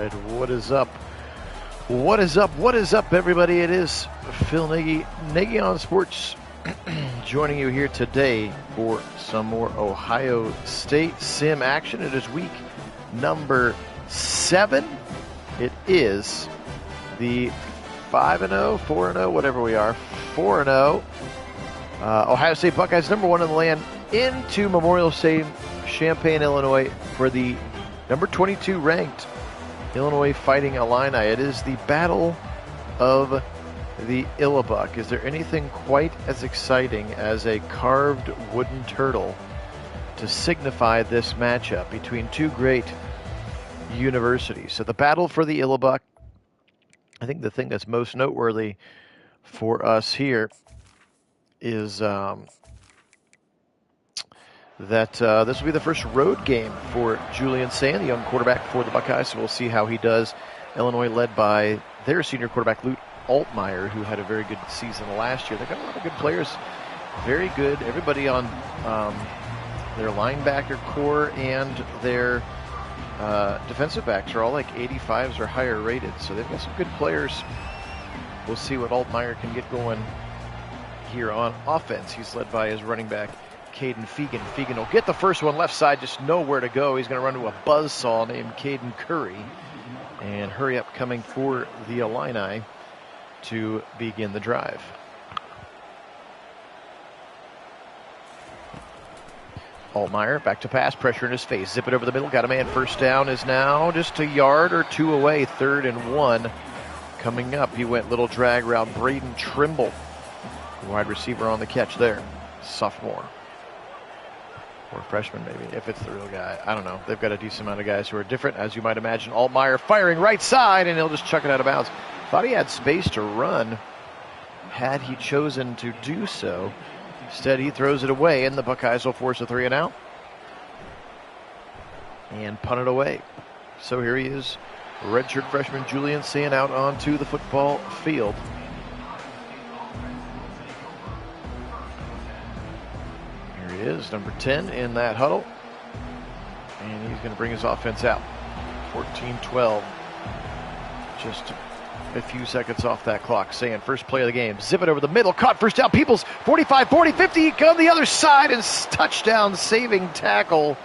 right, what is up? What is up? What is up, everybody? It is Phil Nagy, Nagy on Sports, joining you here today for some more Ohio State sim action. It is week number 7. It is the 5-0, 4-0, whatever we are, 4-0. Ohio State Buckeyes, number 1 in the land, into Memorial Stadium, Champaign, Illinois, for the number 22 ranked Illinois Fighting Illini. It is the Battle of the Illabuck. Is there anything quite as exciting as a carved wooden turtle to signify this matchup between two great universities? So the battle for the Illabuck, I think the thing that's most noteworthy for us here is that this will be the first road game for Julian Sand, the young quarterback for the Buckeyes. So we'll see how he does. Illinois led by their senior quarterback, Luke Altmaier, who had a very good season last year. They've got a lot of good players, very good. Everybody on their linebacker core and their defensive backs are all like 85s or higher rated. So they've got some good players. We'll see what Altmaier can get going here on offense. He's led by his running back, Caden Fegan. Fegan will get the first one left side, just nowhere to go. He's going to run to a buzzsaw named Caden Curry. And hurry up coming for the Illini to begin the drive. Altmaier back to pass, pressure in his face. Zip it over the middle, got a man. First down is now just a yard or two away. 3rd and 1 coming up. He went little drag route. Braden Trimble, wide receiver, on the catch there. Sophomore. Or freshman, maybe, if it's the real guy. I don't know. They've got a decent amount of guys who are different, as you might imagine. Altmaier firing right side, and he'll just chuck it out of bounds. Thought he had space to run had he chosen to do so. Instead, he throws it away, and the Buckeyes will force a 3 and out and punt it away. So here he is, redshirt freshman Julian Sand, out onto the football field. He is number 10 in that huddle, and he's going to bring his offense out. 14-12, just a few seconds off that clock. Sand, first play of the game, zip it over the middle, caught, first down. Peoples, 45, 40, 50, come the other side, and touchdown, saving tackle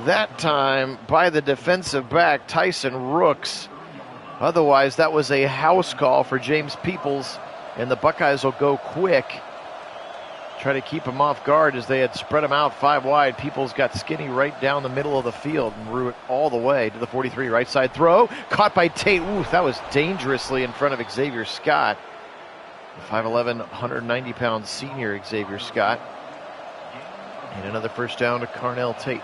that time by the defensive back, Tyson Rooks. Otherwise, that was a house call for James Peoples, and the Buckeyes will go quick. Try to keep him off guard as they had spread him out 5 wide. Peoples got skinny right down the middle of the field and threw it all the way to the 43. Right side throw, caught by Tate. Ooh, that was dangerously in front of Xavier Scott. The 5'11", 190-pound senior Xavier Scott. And another first down to Carnell Tate.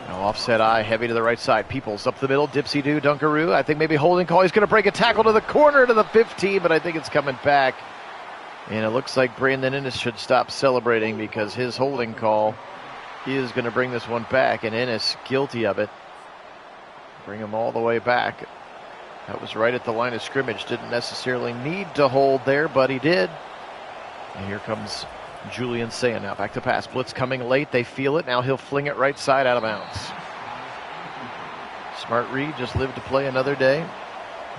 Now offset eye, heavy to the right side. Peoples up the middle, dipsy-do, dunkaroo. I think maybe holding call. He's going to break a tackle to the corner to the 15, but I think it's coming back. And it looks like Brandon Ennis should stop celebrating because his holding call is going to bring this one back. And Ennis guilty of it. Bring him all the way back. That was right at the line of scrimmage. Didn't necessarily need to hold there, but he did. And here comes Julian Sand now. Back to pass. Blitz coming late. They feel it. Now he'll fling it right side out of bounds. Smart read. Just lived to play another day.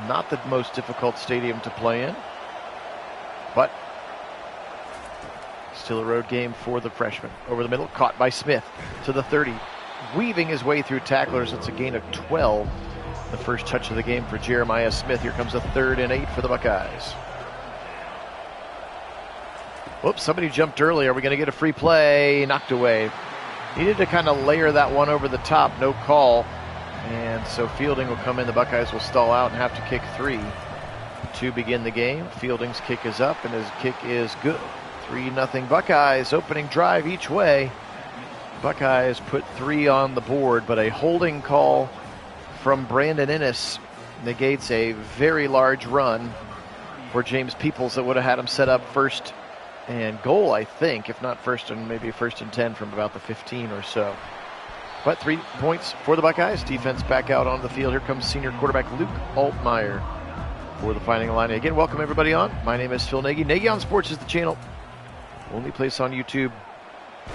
Not the most difficult stadium to play in, but still a road game for the freshman. Over the middle, caught by Smith to the 30. Weaving his way through tacklers. It's a gain of 12. The first touch of the game for Jeremiah Smith. Here comes a 3rd and 8 for the Buckeyes. Whoops, somebody jumped early. Are we going to get a free play? Knocked away. Needed to kind of layer that one over the top. No call. And so Fielding will come in. The Buckeyes will stall out and have to kick 3 to begin the game. Fielding's kick is up, and his kick is good. 3-0 Buckeyes, opening drive each way. Buckeyes put 3 on the board, but a holding call from Brandon Ennis negates a very large run for James Peoples that would have had him set up 1st and goal, I think, if not 1st and maybe 1st and 10 from about the 15 or so. But 3 points for the Buckeyes. Defense back out on the field. Here comes senior quarterback Luke Altmaier for the Fighting Illini. Again, welcome everybody on. My name is Phil Nagy. Nagy on Sports is the channel. Only place on YouTube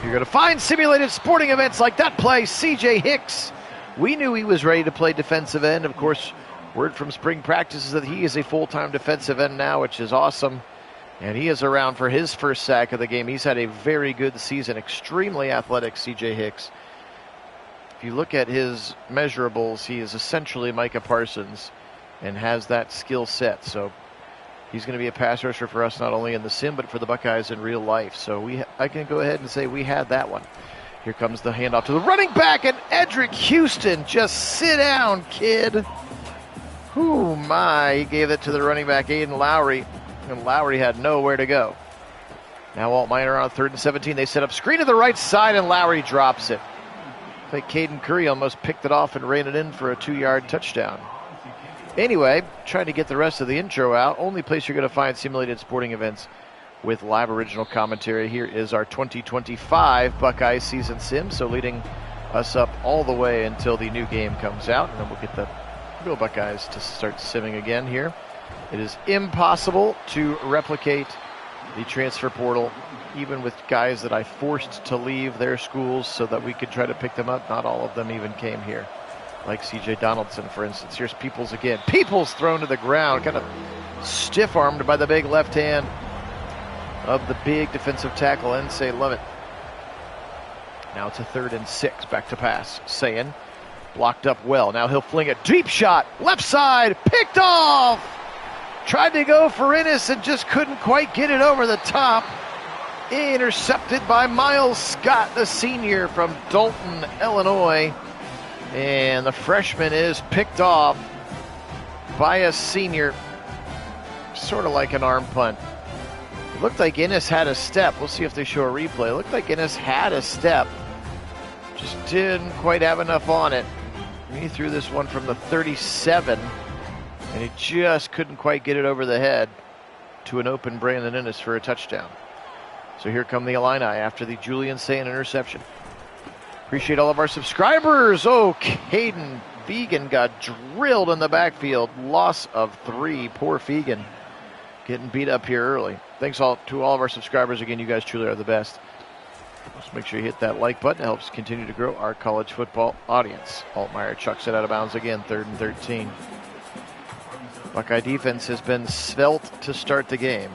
you're going to find simulated sporting events like that play. CJ Hicks We knew he was ready to play defensive end. Of course, word from spring practice is that he is a full-time defensive end now, which is awesome. And he is around for his first sack of the game. He's had a very good season. Extremely athletic, CJ Hicks. If you look at his measurables, he is essentially Micah Parsons and has that skill set. So he's going to be a pass rusher for us, not only in the sim, but for the Buckeyes in real life. So I can go ahead and say we had that one. Here comes the handoff to the running back, and Edric Houston. Just sit down, kid. Oh my, he gave it to the running back, Aiden Lowry, and Lowry had nowhere to go. Now Altmyer on 3rd and 17. They set up screen to the right side, and Lowry drops it. I think Caden Curry almost picked it off and ran it in for a 2-yard touchdown. Anyway, trying to get the rest of the intro out. Only place you're going to find simulated sporting events with live original commentary. Here is our 2025 Buckeye season sim. So leading us up all the way until the new game comes out. And then we'll get the real Buckeyes to start simming again here. It is impossible to replicate the transfer portal, even with guys that I forced to leave their schools so that we could try to pick them up. Not all of them even came here. Like C.J. Donaldson, for instance. Here's Peoples again. Peoples thrown to the ground, kind of stiff-armed by the big left hand of the big defensive tackle, Nsay Lovett. Now it's a 3rd and 6. Back to pass. Sayin blocked up well. Now he'll fling a deep shot. Left side. Picked off. Tried to go for Ennis and just couldn't quite get it over the top. Intercepted by Miles Scott, the senior from Dalton, Illinois. And the freshman is picked off by a senior. Sort of like an arm punt. It looked like Ennis had a step. We'll see if they show a replay. It looked like Ennis had a step. Just didn't quite have enough on it. He threw this one from the 37. And he just couldn't quite get it over the head to an open Brandon Ennis for a touchdown. So here come the Illini after the Julian Sayin interception. Appreciate all of our subscribers. Oh, Caden Fegan got drilled in the backfield. Loss of 3. Poor Fegan getting beat up here early. Thanks to all of our subscribers. Again, you guys truly are the best. Just make sure you hit that like button. It helps continue to grow our college football audience. Altmyer chucks it out of bounds again, 3rd and 13. Buckeye defense has been svelte to start the game.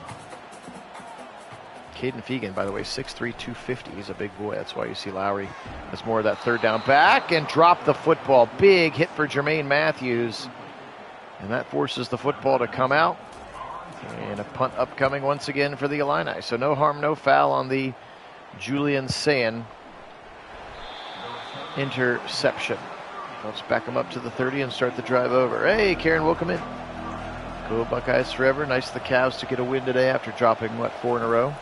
Caden Fegan, by the way, 6'3", 250. He's a big boy. That's why you see Lowry as more of that 3rd down back and drop the football. Big hit for Jermaine Matthews. And that forces the football to come out. And a punt upcoming once again for the Illini. So no harm, no foul on the Julian Sayin interception. Let's back them up to the 30 and start the drive over. Hey, Karen, welcome in. Go Buckeyes forever. Nice of the Cavs to get a win today after dropping, 4 in a row.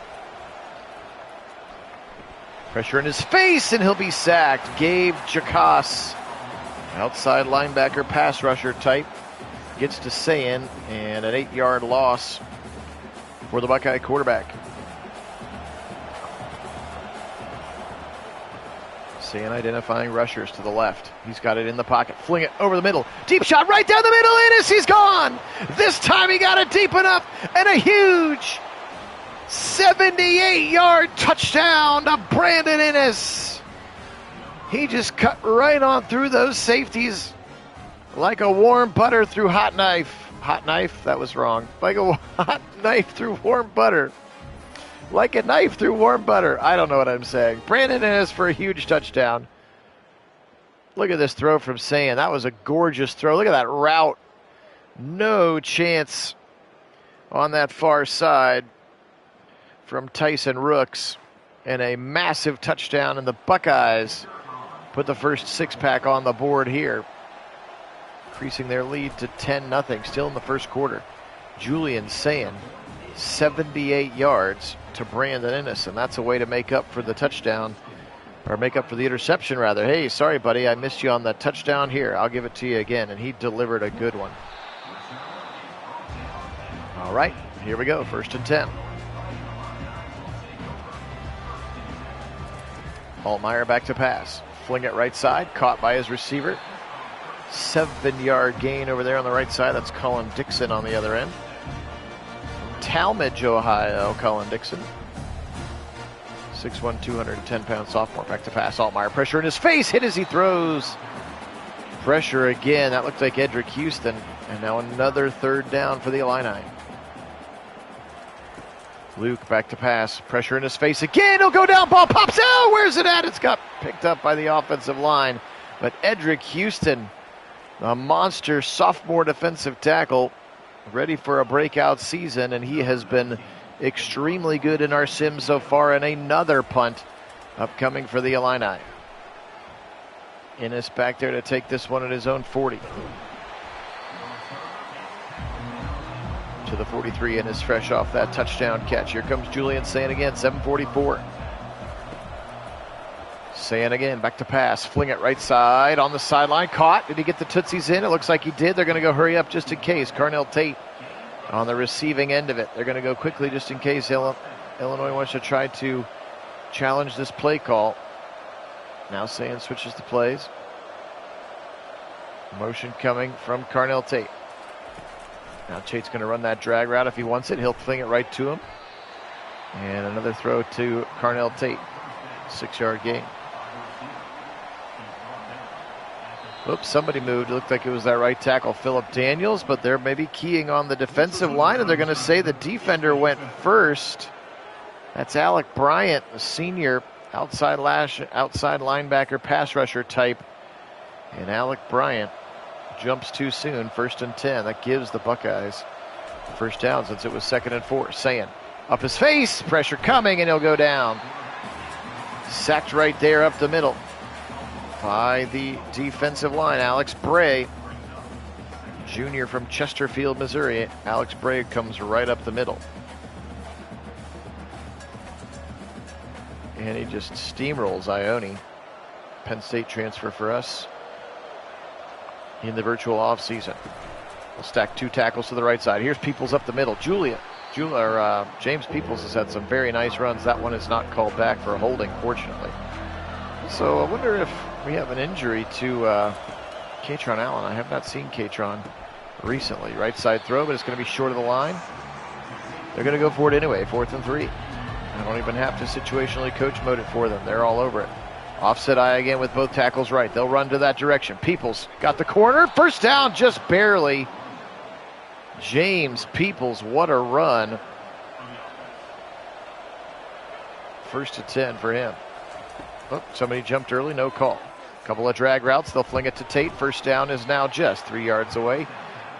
Pressure in his face, and he'll be sacked. Gabe Jacas, outside linebacker, pass rusher type, gets to Sayin, and an 8-yard loss for the Buckeye quarterback. Sayin identifying rushers to the left. He's got it in the pocket. Fling it over the middle. Deep shot right down the middle. Ennis, he's gone. This time he got it deep enough, and a huge 78-yard touchdown to Brandon Ennis. He just cut right on through those safeties like a warm butter through hot knife. Hot knife? That was wrong. Like a hot knife through warm butter. Like a knife through warm butter. I don't know what I'm saying. Brandon Ennis for a huge touchdown. Look at this throw from Sayin. That was a gorgeous throw. Look at that route. No chance on that far side from Tyson Rooks. And a massive touchdown, and the Buckeyes put the first 6-pack on the board here, increasing their lead to 10-0 still in the first quarter. Julian Sayin, 78 yards to Brandon Ennis, and that's a way to make up for the touchdown, or make up for the interception rather. Hey, sorry buddy, I missed you on that touchdown. Here, I'll give it to you again, and he delivered a good one. All right, here we go, 1st and 10. Altmyer back to pass. Fling it right side. Caught by his receiver. 7-yard gain over there on the right side. That's Colin Dixon on the other end. Talmadge, Ohio, Colin Dixon. 6'1", 210-pound sophomore. Back to pass. Altmyer pressure in his face. Hit as he throws. Pressure again. That looked like Edric Houston. And now another third down for the Illini. Luke back to pass. Pressure in his face again. He'll go down. Ball pops out. Where's it at? It's got picked up by the offensive line. But Edric Houston, a monster sophomore defensive tackle, ready for a breakout season. And he has been extremely good in our sim so far. And another punt upcoming for the Illini. Innes back there to take this one at his own 40. To the 43, and is fresh off that touchdown catch. Here comes Julian Sayin again, 7:44. Sayin again, back to pass, fling it right side, on the sideline, caught. Did he get the tootsies in? It looks like he did. They're going to go hurry up just in case. Carnell Tate on the receiving end of it. They're going to go quickly just in case Illinois wants to try to challenge this play call. Now Sayin switches the plays. Motion coming from Carnell Tate. Now Tate's going to run that drag route if he wants it. He'll fling it right to him. And another throw to Carnell Tate. 6-yard gain. Oops, somebody moved. It looked like it was that right tackle, Philip Daniels, but they're maybe keying on the defensive line, and they're going to say the defender went first. That's Alec Bryant, the senior outside linebacker, pass rusher type. And Alec Bryant jumps too soon, 1st and 10. That gives the Buckeyes first down since it was 2nd and 4. Sayin up his face, pressure coming, and he'll go down. Sacked right there up the middle by the defensive line. Alex Bray, junior from Chesterfield, Missouri. Alex Bray comes right up the middle. And he just steamrolls Ione. Penn State transfer for us in the virtual offseason. We'll stack 2 tackles to the right side. Here's Peoples up the middle. James Peoples has had some very nice runs. That one is not called back for a holding, fortunately. So I wonder if we have an injury to Katron Allen. I have not seen Katron recently. Right side throw, but it's going to be short of the line. They're going to go for it anyway, 4th and 3. I don't even have to situationally coach mode it for them. They're all over it. Offset eye again with both tackles right. They'll run to that direction. Peoples got the corner. First down, just barely. James Peoples, what a run. 1st and 10 for him. Oh, somebody jumped early, no call. Couple of drag routes. They'll fling it to Tate. First down is now just 3 yards away.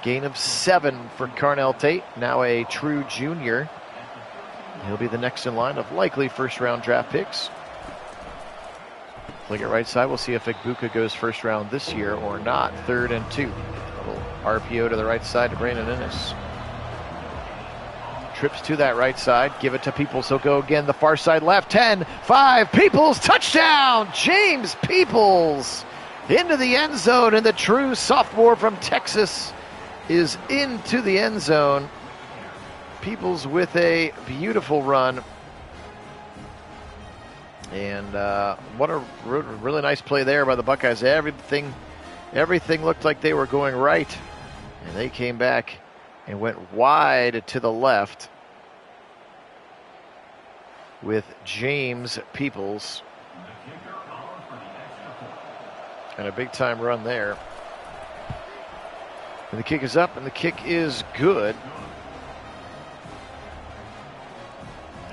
Gain of 7 for Carnell Tate, now a true junior. He'll be the next in line of likely first-round draft picks. Fling it right side. We'll see if Igbuka goes first round this year or not. 3rd and 2. Little RPO to the right side to Brandon Innes. Trips to that right side. Give it to Peoples. He'll go again. The far side left. 10, 5. Peoples. Touchdown. James Peoples into the end zone. And the true sophomore from Texas is into the end zone. Peoples with a beautiful run. And what a really nice play there by the Buckeyes. Everything looked like they were going right. And they came back and went wide to the left with James Peoples. And a big time run there. And the kick is up, and the kick is good.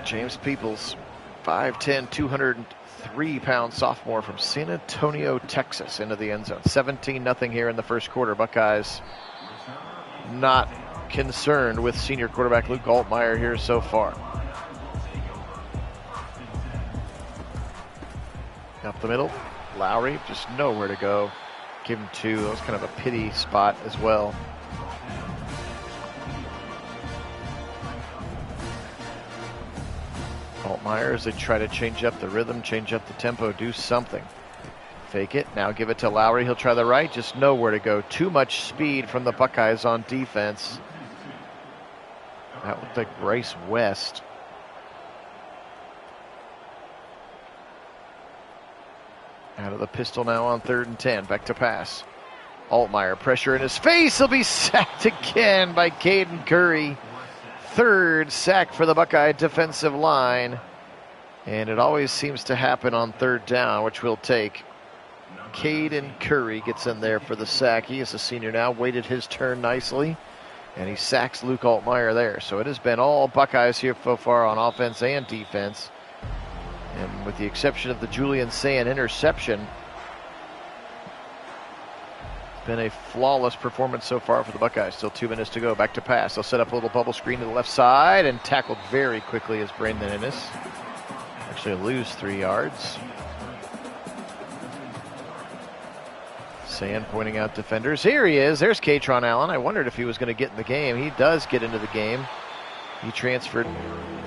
James Peoples, 5'10", 203-pound sophomore from San Antonio, Texas, into the end zone. 17-0 here in the first quarter. Buckeyes not concerned with senior quarterback Luke Altmaier here so far. Up the middle, Lowry, just nowhere to go. Give him 2. That was kind of a pity spot as well. Altmaier as they try to change up the rhythm, change up the tempo, do something. Fake it, now give it to Lowry. He'll try the right, just nowhere to go. Too much speed from the Buckeyes on defense. That looked like Bryce West. Out of the pistol now on 3rd and 10. Back to pass. Altmaier, pressure in his face. He'll be sacked again by Caden Curry. 3rd sack for the Buckeye defensive line. And it always seems to happen on 3rd down, which we'll take. Caden Curry gets in there for the sack. He is a senior now, waited his turn nicely, and he sacks Luke Altmaier there. So it has been all Buckeyes here so far on offense and defense. And with the exception of the Julian Sand interception, it's been a flawless performance so far for the Buckeyes. Still 2 minutes to go. Back to pass. They'll set up a little bubble screen to the left side and tackled very quickly as Brandon Ennis. Actually lose 3 yards. Sand pointing out defenders. Here he is. There's Katron Allen. I wondered if he was going to get in the game. He does get into the game. He transferred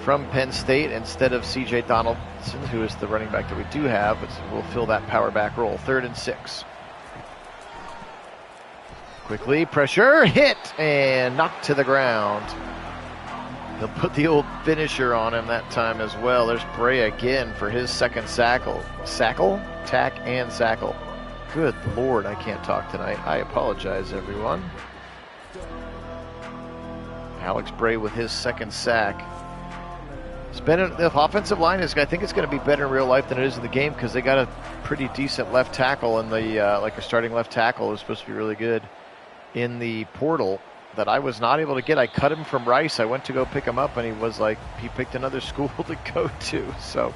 from Penn State instead of C.J. Donaldson, who is the running back that we do have, but will fill that power back role. 3rd and 6. Quickly, pressure, hit, and knocked to the ground. They'll put the old finisher on him that time as well. There's Bray again for his second sackle. Tack and sackle. Good Lord, I can't talk tonight. I apologize, everyone. Alex Bray with his second sack. The offensive line is, I think it's going to be better in real life than it is in the game because they got a pretty decent left tackle in the, like a starting left tackle who's supposed to be really good in the portal that I was not able to get. I cut him from Rice. I went to go pick him up and he picked another school to go to. So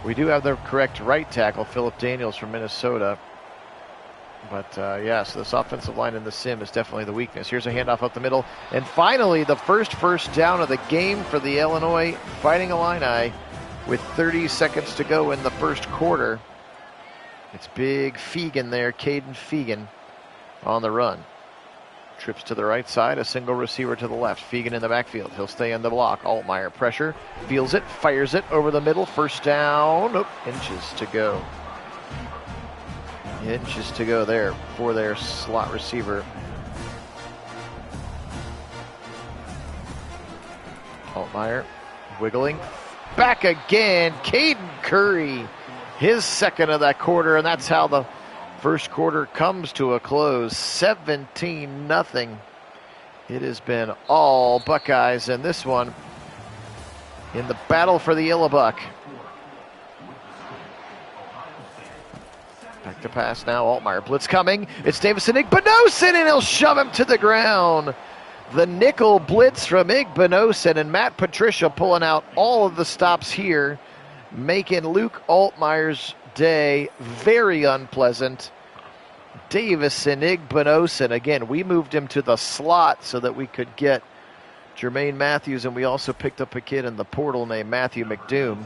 we do have the correct right tackle, Philip Daniels from Minnesota. But yeah, so this offensive line in the sim is definitely the weakness. Here's a handoff up the middle. And finally, the first down of the game for the Illinois Fighting Illini with 30 seconds to go in the first quarter. It's big Fegan there, Caden Fegan on the run. Trips to the right side, a single receiver to the left. Fegan in the backfield. He'll stay in the block. Altmaier pressure, feels it, fires it over the middle. First down. Nope, inches to go. Inches to go there for their slot receiver. Altmaier wiggling. Back again. Caden Curry. His second of that quarter, and that's how the first quarter comes to a close. 17-0. It has been all Buckeyes in this one in the battle for the Illabuck. Back to pass now. Altmaier blitz coming. It's Davison Igbinosin, and he'll shove him to the ground. The nickel blitz from Igbinosin, and Matt Patricia pulling out all of the stops here, making Luke Altmaier's day very unpleasant. Davison Igbinosin, again, we moved him to the slot so that we could get Jermaine Matthews, and we also picked up a kid in the portal named Matthew McDoom.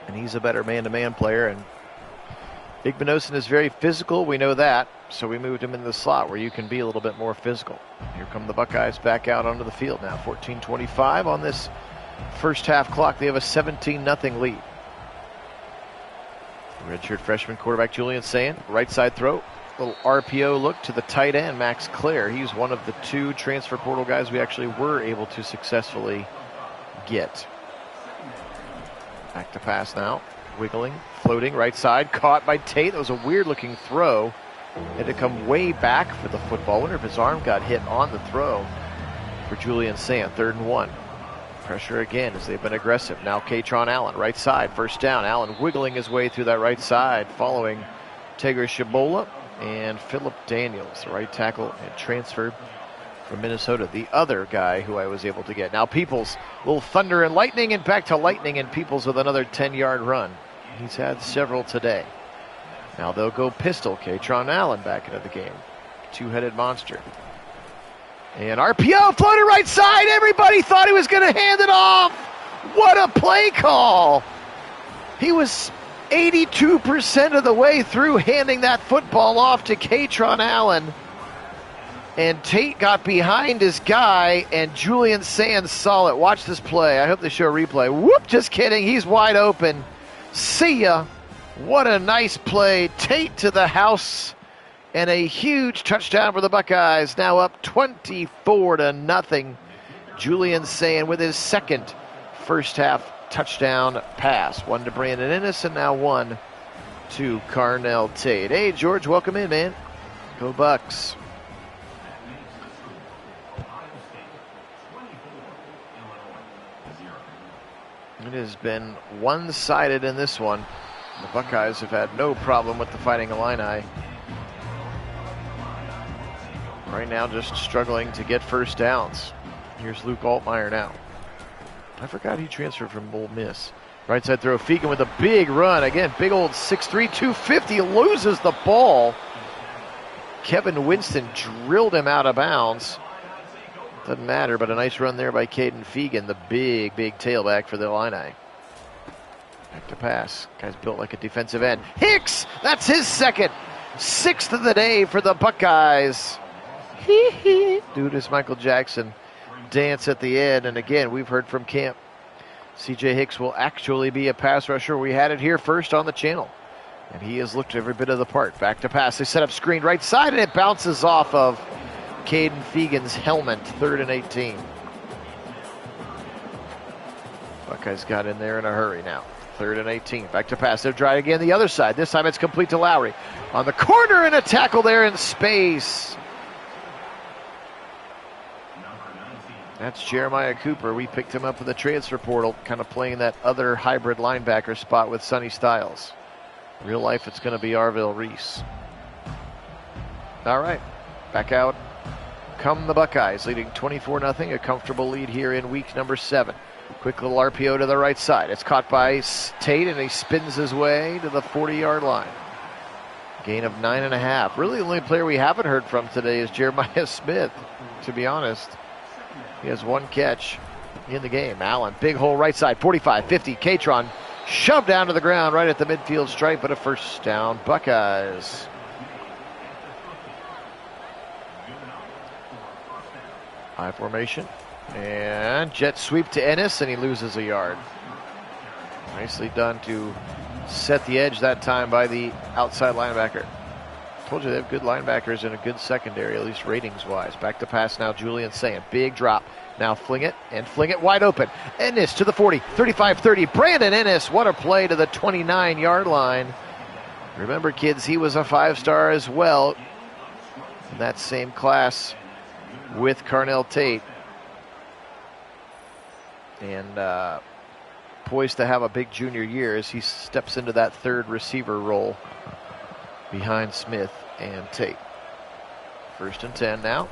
And he's a better man-to-man player, and Igbinosin is very physical, we know that, so we moved him into the slot where you can be a little bit more physical. Here come the Buckeyes back out onto the field now. 14:25 on this first half clock. They have a 17-0 lead. Redshirt freshman quarterback Julian Sand, right side throw, little RPO look to the tight end Max Clare. He's one of the 2 transfer portal guys we actually were able to successfully get. Back to pass now, wiggling, floating, right side, caught by Tate. That was a weird looking throw. Had to come way back for the football. I wonder if his arm got hit on the throw for Julian Sand. 3rd and 1. Pressure again as they've been aggressive. Now Katron Allen, right side, first down. Allen wiggling his way through that right side, following Tegra Shabola and Philip Daniels, the right tackle, and transferred from Minnesota. The other guy who I was able to get. Now Peoples, little thunder and lightning, and back to lightning, and Peoples with another 10-yard run. He's had several today. Now they'll go pistol. Katron Allen back into the game. 2-headed monster. And RPO floated right side. Everybody thought he was going to hand it off. What a play call. He was 82% of the way through handing that football off to Katron Allen. And Tate got behind his guy, and Julian Sands saw it. Watch this play. I hope they show a replay. Whoop, just kidding. He's wide open. See ya. What a nice play. Tate to the house. And a huge touchdown for the Buckeyes, now up 24-0. Julian Sand with his second first half touchdown pass. One to Brandon Ennis, and now one to Carnell Tate. Hey, George, welcome in, man. Go Bucks. It has been one-sided in this one. The Buckeyes have had no problem with the Fighting Illini. Right now just struggling to get first downs. Here's Luke Altmaier now. I forgot he transferred from Ole Miss. Right side throw, Fegan with a big run. Again, big old 6'3", 250, loses the ball. Kevin Winston drilled him out of bounds. Doesn't matter, but a nice run there by Caden Fegan, the big tailback for the Illini. Back to pass. Guy's built like a defensive end. Hicks! That's his second. 6th of the day for the Buckeyes. Do this Michael Jackson dance at the end. And again, we've heard from camp, CJ Hicks will actually be a pass rusher. We had it here first on the channel, and he has looked every bit of the part. Back to pass. They set up screen right side, and it bounces off of Caden Fegan's helmet. 3rd and 18. Buckeyes got in there in a hurry now. 3rd and 18. Back to pass. They'll try again the other side. This time it's complete to Lowry. On the corner, and a tackle there in space. That's Jeremiah Cooper. We picked him up in the transfer portal, kind of playing that other hybrid linebacker spot with Sonny Styles. Real life, it's going to be Arville Reese. All right, back out come the Buckeyes, leading 24-0, a comfortable lead here in week number 7. Quick little RPO to the right side. It's caught by Tate, and he spins his way to the 40-yard line. Gain of 9.5. Really, the only player we haven't heard from today is Jeremiah Smith, to be honest. He has 1 catch in the game. Allen, big hole right side, 45, 50. Catron shoved down to the ground right at the midfield stripe, but a first down. Buckeyes. High formation. And jet sweep to Ennis, and he loses a yard. Nicely done to set the edge that time by the outside linebacker. Told you they have good linebackers and a good secondary, at least ratings-wise. Back to pass now, Julian Sand. Big drop. Now fling it wide open. Ennis to the 40, 35-30. Brandon Ennis, what a play to the 29-yard line. Remember, kids, he was a 5-star as well in that same class with Carnell Tate. And poised to have a big junior year as he steps into that 3rd receiver role behind Smith and Tate. 1st and 10 now.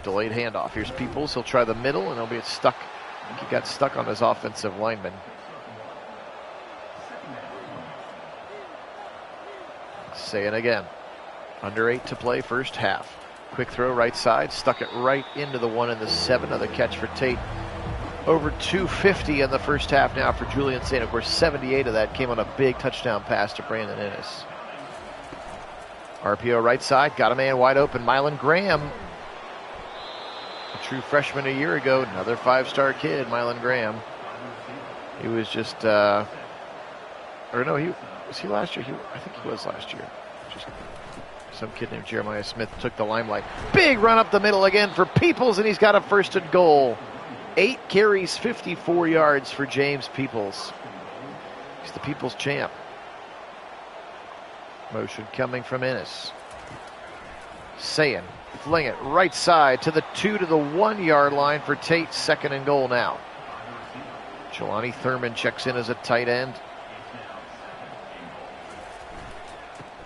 Delayed handoff. Here's Peoples. He'll try the middle, and he'll be stuck. I think he got stuck on his offensive lineman. Say it again. Under 8 to play, first half. Quick throw right side. Stuck it right into the 1 and the 7 of the catch for Tate. Over 250 in the first half now for Julian Sand. Of course, 78 of that came on a big touchdown pass to Brandon Ennis. RPO right side, got a man wide open. Mylan Graham, a true freshman a year ago, another 5-star kid, Mylan Graham. He was just, was he last year? I think he was last year. Just some kid named Jeremiah Smith took the limelight. Big run up the middle again for Peoples, and he's got a 1st and goal. 8 carries, 54 yards for James Peoples. He's the Peoples champ. Motion coming from Ennis. Sayin, fling it right side to the 2 to the 1-yard line for Tate. 2nd and goal now. Jelani Thurman checks in as a tight end.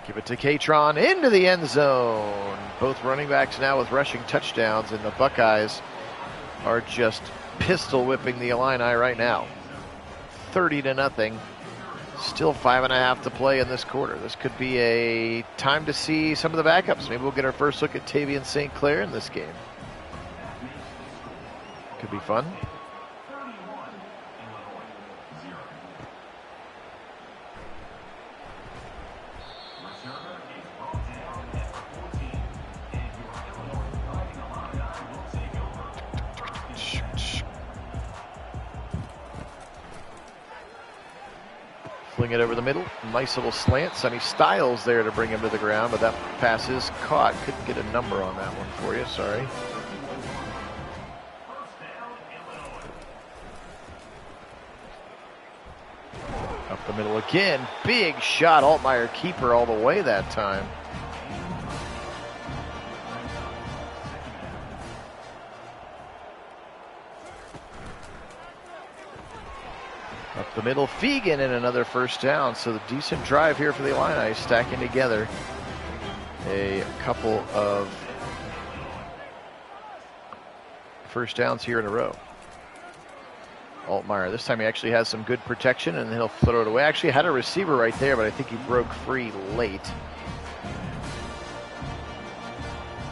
Give it to Catron into the end zone. Both running backs now with rushing touchdowns, and the Buckeyes are just pistol whipping the Illini right now. 30-0. Still 5.5 to play in this quarter. This could be a time to see some of the backups. Maybe we'll get our first look at Tavian St. Clair in this game. Could be fun. Fling it over the middle. Nice little slant. Sonny Styles there to bring him to the ground, but that pass is caught. Couldn't get a number on that one for you. Sorry. Up the middle again. Big shot. Altmaier keeper all the way that time. Up the middle, Fegan, and another first down. So the decent drive here for the Illini, stacking together a couple of first downs here in a row. Altmaier, this time he actually has some good protection, and he'll throw it away. Actually had a receiver right there, but I think he broke free late.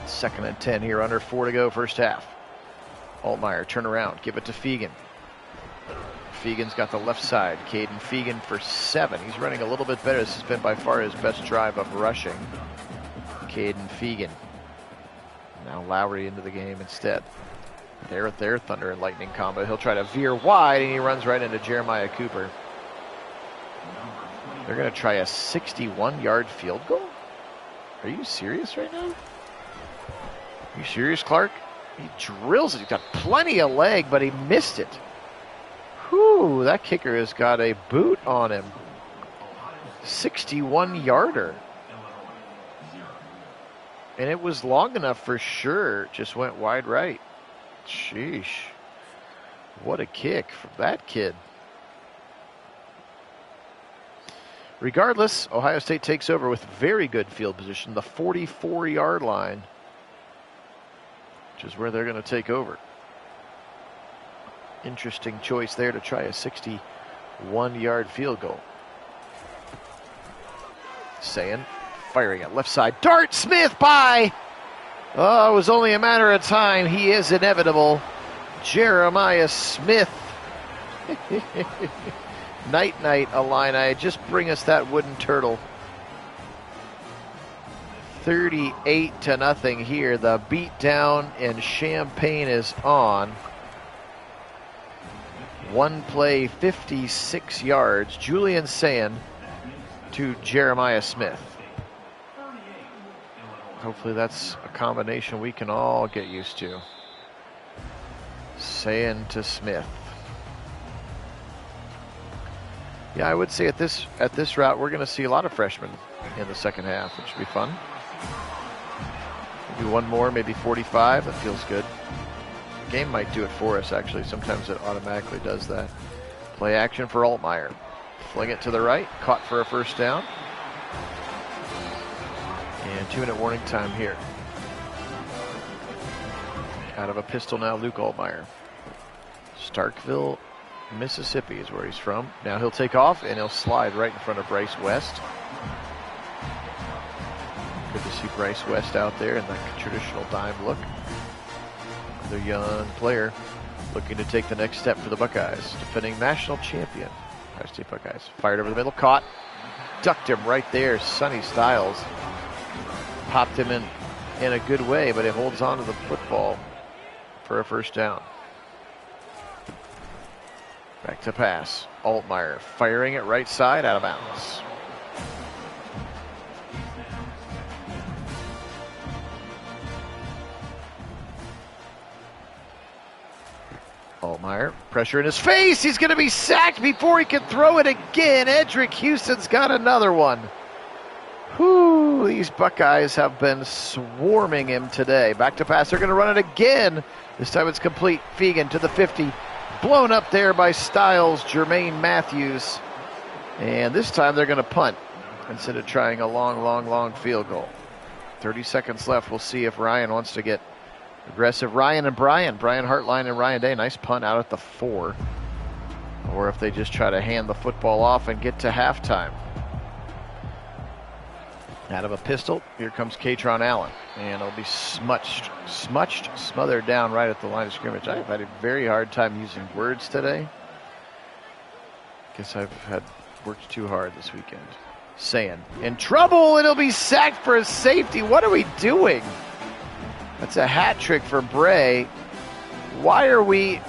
2nd and 10 here, under 4 to go, first half. Altmaier, turn around, give it to Fegan. Fegan's got the left side. Caden Fegan for 7. He's running a little bit better. This has been by far his best drive of rushing. Caden Fegan. Now Lowry into the game instead. They're at their thunder and lightning combo. He'll try to veer wide, and he runs right into Jeremiah Cooper. They're going to try a 61-yard field goal? Are you serious right now? Are you serious, Clark? He drills it. He's got plenty of leg, but he missed it. Whew, that kicker has got a boot on him. 61-yarder. And it was long enough for sure. Just went wide right. Sheesh. What a kick from that kid. Regardless, Ohio State takes over with very good field position, the 44-yard line, which is where they're going to take over. Interesting choice there to try a 61-yard field goal. Sayin firing at left side. Dart Smith by. Oh, it was only a matter of time. He is inevitable. Jeremiah Smith. Night, night, Illini. Just bring us that wooden turtle. 38-0 here. The beatdown in Champaign is on. One play, 56 yards. Julian Sayin to Jeremiah Smith. Hopefully that's a combination we can all get used to. Sayin to Smith. Yeah, I would say at this route, we're going to see a lot of freshmen in the second half, which should be fun. Maybe one more, maybe 45. That feels good. The game might do it for us, actually. Sometimes it automatically does that. Play action for Altmaier. Fling it to the right. Caught for a first down. And 2-minute warning time here. Out of a pistol now, Luke Altmaier. Starkville, Mississippi is where he's from. Now he'll take off, and he'll slide right in front of Bryce West. Good to see Bryce West out there in that traditional dime look. The young player looking to take the next step for the Buckeyes. Defending national champion, Ohio State Buckeyes. Fired over the middle, caught. Ducked him right there, Sonny Styles. Popped him in a good way, but it holds on to the football for a first down. Back to pass. Altmaier firing it right side, out of bounds. Altmaier, pressure in his face. He's going to be sacked before he can throw it again. Edric Houston's got another one. Whew, these Buckeyes have been swarming him today. Back to pass. They're going to run it again. This time it's complete. Fegan to the 50. Blown up there by Styles, Jermaine Matthews. And this time they're going to punt instead of trying a long field goal. 30 seconds left. We'll see if Ryan wants to get aggressive. Ryan and Brian Hartline and Ryan Day. Nice punt out at the 4. Or if they just try to hand the football off and get to halftime. Out of a pistol, here comes Katron Allen. And it'll be smothered down right at the line of scrimmage. I've had a very hard time using words today. Guess I've worked too hard this weekend. Sayin in trouble, and he'll be sacked for a safety. What are we doing? That's a hat trick for Bray. Why are we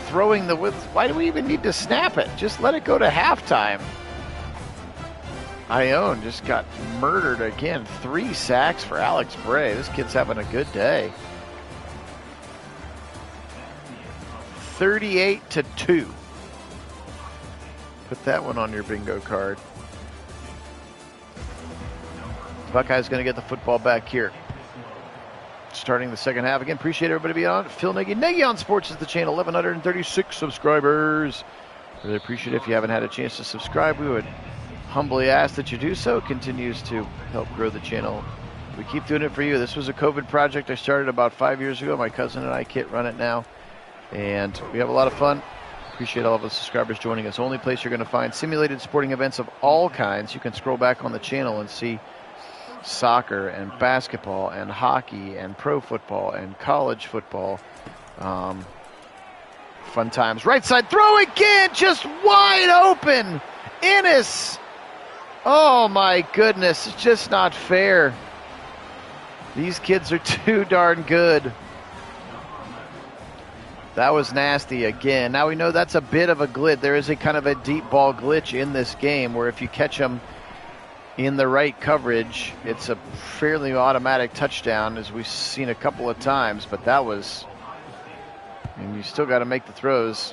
throwing the width? Why do we even need to snap it? Just let it go to halftime. Ione just got murdered again. 3 sacks for Alex Bray. This kid's having a good day. 38-2. Put that one on your bingo card. Buckeyes going to get the football back here. Starting the second half. Again, appreciate everybody being on. Phil Nagy. Nagy on Sports is the channel. 1,136 subscribers. Really appreciate it. If you haven't had a chance to subscribe, we would humbly ask that you do so. It continues to help grow the channel. We keep doing it for you. This was a COVID project I started about 5 years ago. My cousin and I, Kit, run it now. And we have a lot of fun. Appreciate all of the subscribers joining us. Only place you're going to find simulated sporting events of all kinds. You can scroll back on the channel and see soccer and basketball and hockey and pro football and college football. Fun times. Right side throw again, just wide open. Ennis. Oh my goodness, it's just not fair. These kids are too darn good. That was nasty again. Now we know that's a bit of a glitch. There is a kind of a deep ball glitch in this game where if you catch them in the right coverage, it's a fairly automatic touchdown, as we've seen a couple of times. But that was, and you still got to make the throws.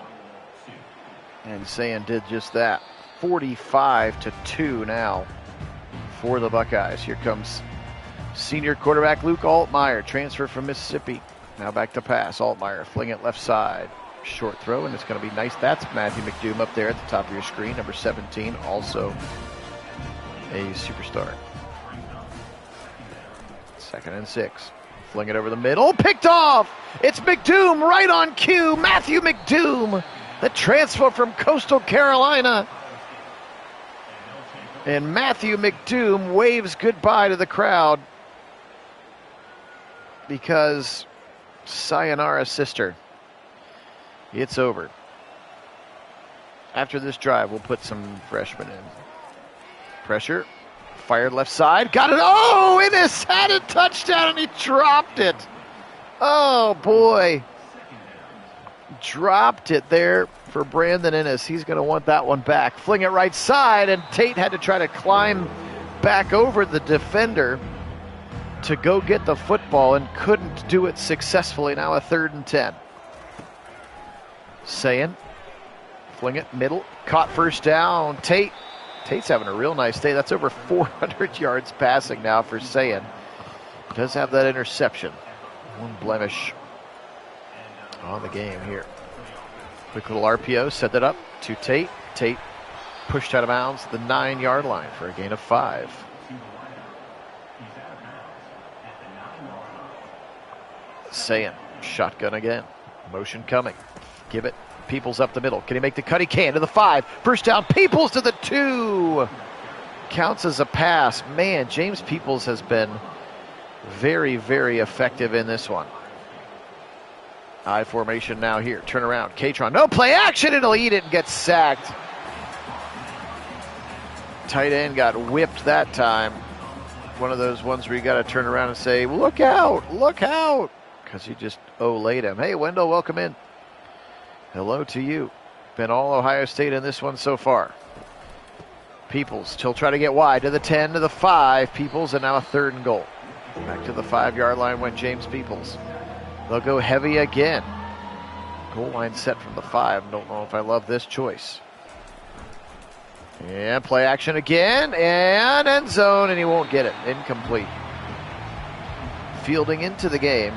And Sayin did just that. 45-2 now for the Buckeyes. Here comes senior quarterback Luke Altmaier, transfer from Mississippi. Now back to pass. Altmaier fling it left side. Short throw, and it's going to be nice. That's Matthew McDoom up there at the top of your screen, number 17, also a superstar. 2nd and 6. Fling it over the middle. Picked off! It's McDoom right on cue. Matthew McDoom, the transfer from Coastal Carolina. And Matthew McDoom waves goodbye to the crowd because sayonara, sister. It's over. After this drive, we'll put some freshmen in. Pressure. Fired left side. Got it. Oh, Ennis had a touchdown and he dropped it. Oh, boy. Dropped it there for Brandon Ennis. He's going to want that one back. Fling it right side, and Tate had to try to climb back over the defender to go get the football and couldn't do it successfully. Now a 3rd and 10. Sayin, fling it middle, caught first down. Tate's having a real nice day. That's over 400 yards passing now for Sayin. Does have that interception. One blemish on the game here. Quick little RPO, set that up to Tate. Tate pushed out of bounds the 9-yard line for a gain of 5. Sayin, shotgun again. Motion coming. Give it. Peoples up the middle. Can he make the cut? He can. To the 5. First down. Peoples to the 2. Counts as a pass. Man, James Peoples has been very, very effective in this one. I formation now here. Turn around. Katron. No play action. It'll eat it and get sacked. Tight end got whipped that time. One of those ones where you got to turn around and say, look out, look out. Because he just laid him. Hey, Wendell, welcome in. Hello to you. Been all Ohio State in this one so far. Peoples, he'll try to get wide to the 10, to the 5. Peoples, and now a 3rd and goal. Back to the 5-yard line went James Peoples. They'll go heavy again. Goal line set from the 5. Don't know if I love this choice. And play action again, and end zone, and he won't get it. Incomplete. Fielding into the game.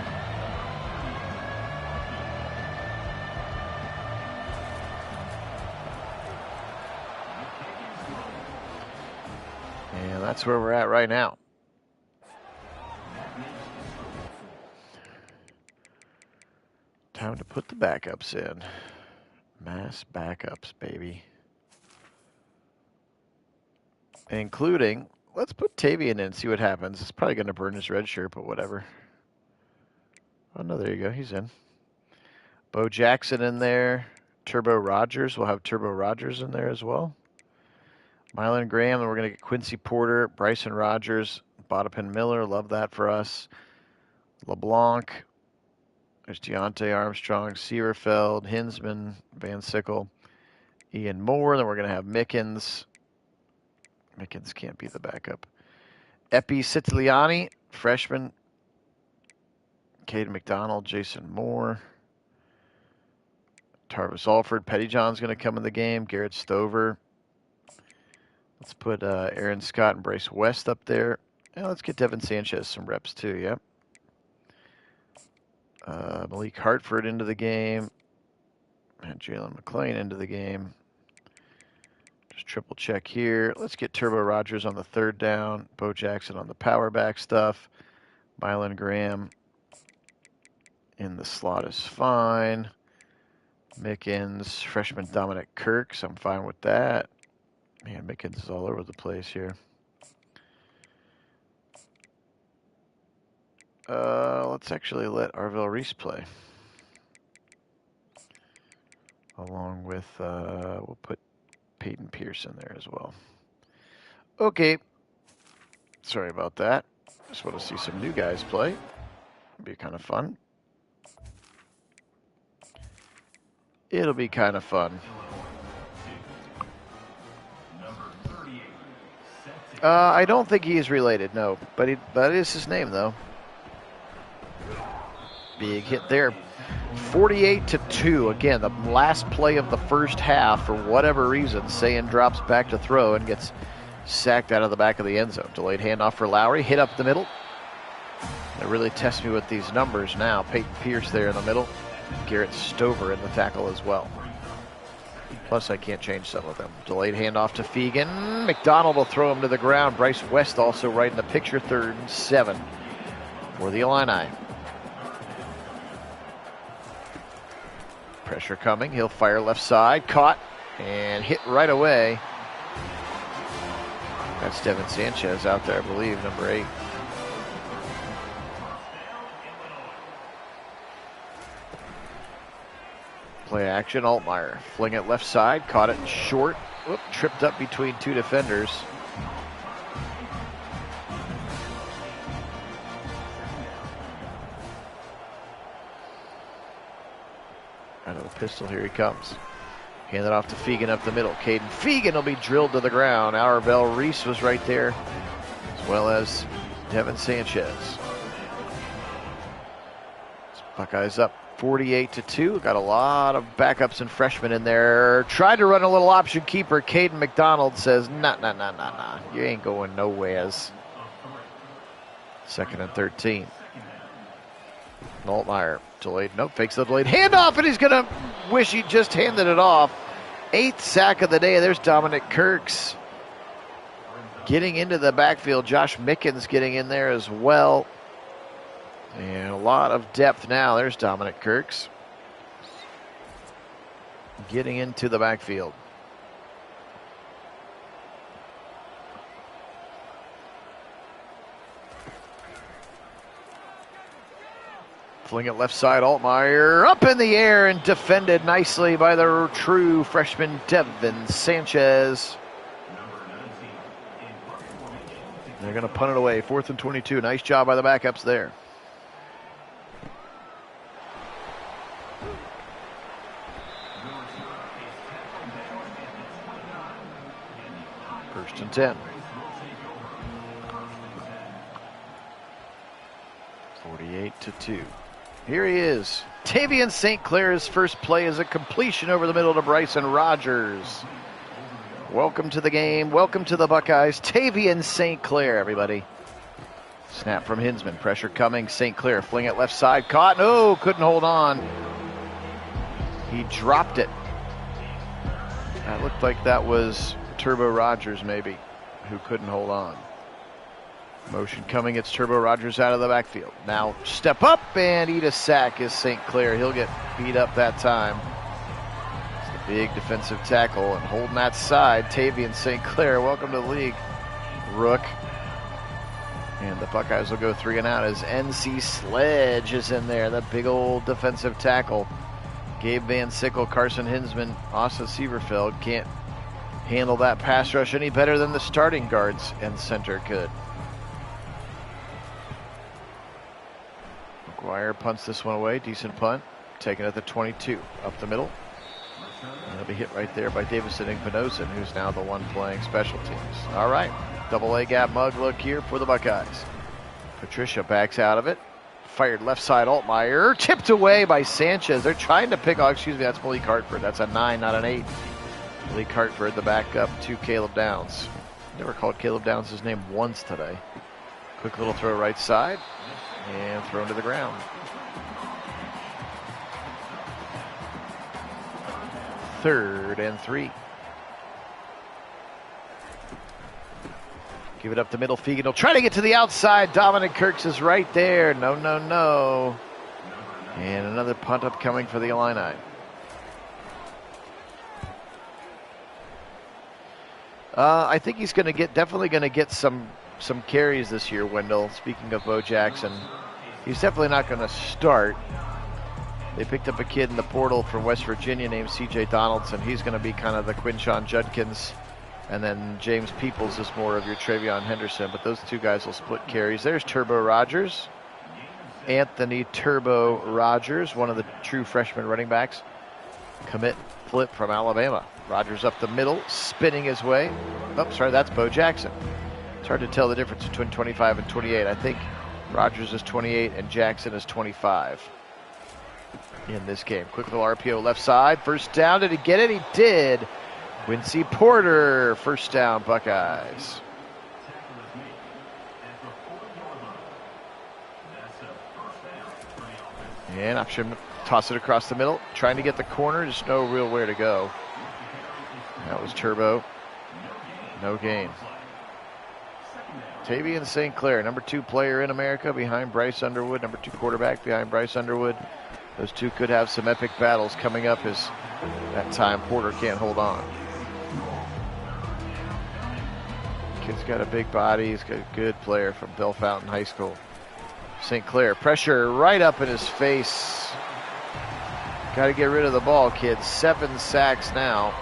And that's where we're at right now. Time to put the backups in. Mass backups, baby. Including, let's put Tavian in and see what happens. It's probably going to burn his red shirt, but whatever. Oh, no, there you go. He's in. Bo Jackson in there. Turbo Rogers. We'll have Turbo Rogers in there as well. Mylan Graham, and we're going to get Quincy Porter, Bryson Rogers, Bodapin Miller. Love that for us. LeBlanc. There's Deontay Armstrong, Sierfeld, Hinsman, Van Sickle, Ian Moore. Then we're going to have Mickens. Mickens can't be the backup. Epi Siciliani, freshman. Caden McDonald, Jason Moore. Tarvis Alford. Pettyjohn's going to come in the game. Garrett Stover. Let's put Aaron Scott and Bryce West up there. And let's get Devin Sanchez some reps too, yep. Malik Hartford into the game. And Jalen McClain into the game. triple check here. Let's get Turbo Rogers on the third down. Bo Jackson on the power back stuff. Mylan Graham in the slot is fine. Mickens, freshman Dominic Kirks, I'm fine with that. Man, Mickens is all over the place here. Let's actually let Arvell Reese play. Along with, we'll put Peyton Pierce in there as well. Okay. Sorry about that. Just want to see some new guys play. Be kind of fun. It'll be kind of fun. I don't think he is related, no. But that is his name, though. Big hit there. 48-2. Again, the last play of the first half, for whatever reason, Sayan drops back to throw and gets sacked out of the back of the end zone. Delayed handoff for Lowry. Hit up the middle. They really test me with these numbers now. Peyton Pierce there in the middle. Garrett Stover in the tackle as well. Plus, I can't change some of them. Delayed handoff to Fegan. McDonald will throw him to the ground. Bryce West also right in the picture. 3rd and 7 for the Illini. Pressure coming. He'll fire left side. Caught and hit right away. That's Devin Sanchez out there, I believe, number 8. Play action. Altmaier. Fling it left side. Caught it short. Whoop, tripped up between 2 defenders. Out of the pistol, here he comes. Hand it off to Fegan up the middle. Caden Fegan will be drilled to the ground. Arvell Reese was right there, as well as Devin Sanchez. Buckeyes up 48-2. Got a lot of backups and freshmen in there. Tried to run a little option keeper. Caden McDonald says, nah. You ain't going nowheres. 2nd and 13. Altmaier. Delayed. Nope. Fakes the delayed handoff, and he's going to wish he just handed it off. 8th sack of the day. There's Dominic Kirks getting into the backfield. Josh Mickens getting in there as well. And a lot of depth now. There's Dominic Kirks getting into the backfield. Fling it left side. Altmaier up in the air and defended nicely by the true freshman Devin Sanchez. They're going to punt it away. 4th and 22. Nice job by the backups there. First and 10. 48-2. Here he is. Tavian St. Clair's first play is a completion over the middle to Bryson Rogers. Welcome to the game. Welcome to the Buckeyes. Tavian St. Clair, everybody. Snap from Hinsman. Pressure coming. St. Clair fling it left side. Caught. No, couldn't hold on. He dropped it. That looked like that was Turbo Rogers, maybe, who couldn't hold on. Motion coming. It's Turbo Rogers out of the backfield. Now step up and eat a sack is St. Clair. He'll get beat up that time. It's the big defensive tackle and holding that side. Tavian St. Clair, welcome to the league, Rook. And the Buckeyes will go 3 and out as NC Sledge is in there. The big old defensive tackle. Gabe Van Sickle, Carson Hinsman, Austin Sieverfeld can't handle that pass rush any better than the starting guards and center could. McGuire punts this one away. Decent punt. Taken at the 22. Up the middle. And he'll be hit right there by Davison Inkpenosan, who's now the one playing special teams. All right. Double A gap mug look here for the Buckeyes. Patricia backs out of it. Fired left side. Altmaier. Tipped away by Sanchez. They're trying to pick. Oh, excuse me. That's Malik Hartford. That's a 9, not an 8. Malik Hartford, the backup to Caleb Downs. Never called Caleb Downs his name once today. Quick little throw right side. And thrown to the ground. Third and 3. Give it up the middle. Fegan will try to get to the outside. Dominic Kirks is right there. No, no, no. And another punt upcoming for the Illini. I think he's going to definitely going to get some carries this year, Wendell. Speaking of Bo Jackson, he's definitely not going to start. They picked up a kid in the portal from West Virginia named C.J. Donaldson. He's going to be kind of the Quinshon Judkins. And then James Peoples is more of your Travion Henderson. But those two guys will split carries. There's Turbo Rogers. Anthony Turbo Rogers, one of the true freshman running backs. Commit flip from Alabama. Rogers up the middle, spinning his way. Oh, sorry, that's Bo Jackson. It's hard to tell the difference between 25 and 28. I think Rogers is 28 and Jackson is 25 in this game. Quick little RPO left side. First down. Did he get it? He did. Quincy Porter, first down, Buckeyes. And option, toss it across the middle. Trying to get the corner, just no real where to go. That was Turbo. No gain. Tavian St. Clair, number 2 player in America behind Bryce Underwood, number 2 quarterback behind Bryce Underwood. Those two could have some epic battles coming up as that time Porter can't hold on. Kid's got a big body. He's got a good player from Bellefontaine High School. St. Clair, pressure right up in his face. Got to get rid of the ball, kid. 7 sacks now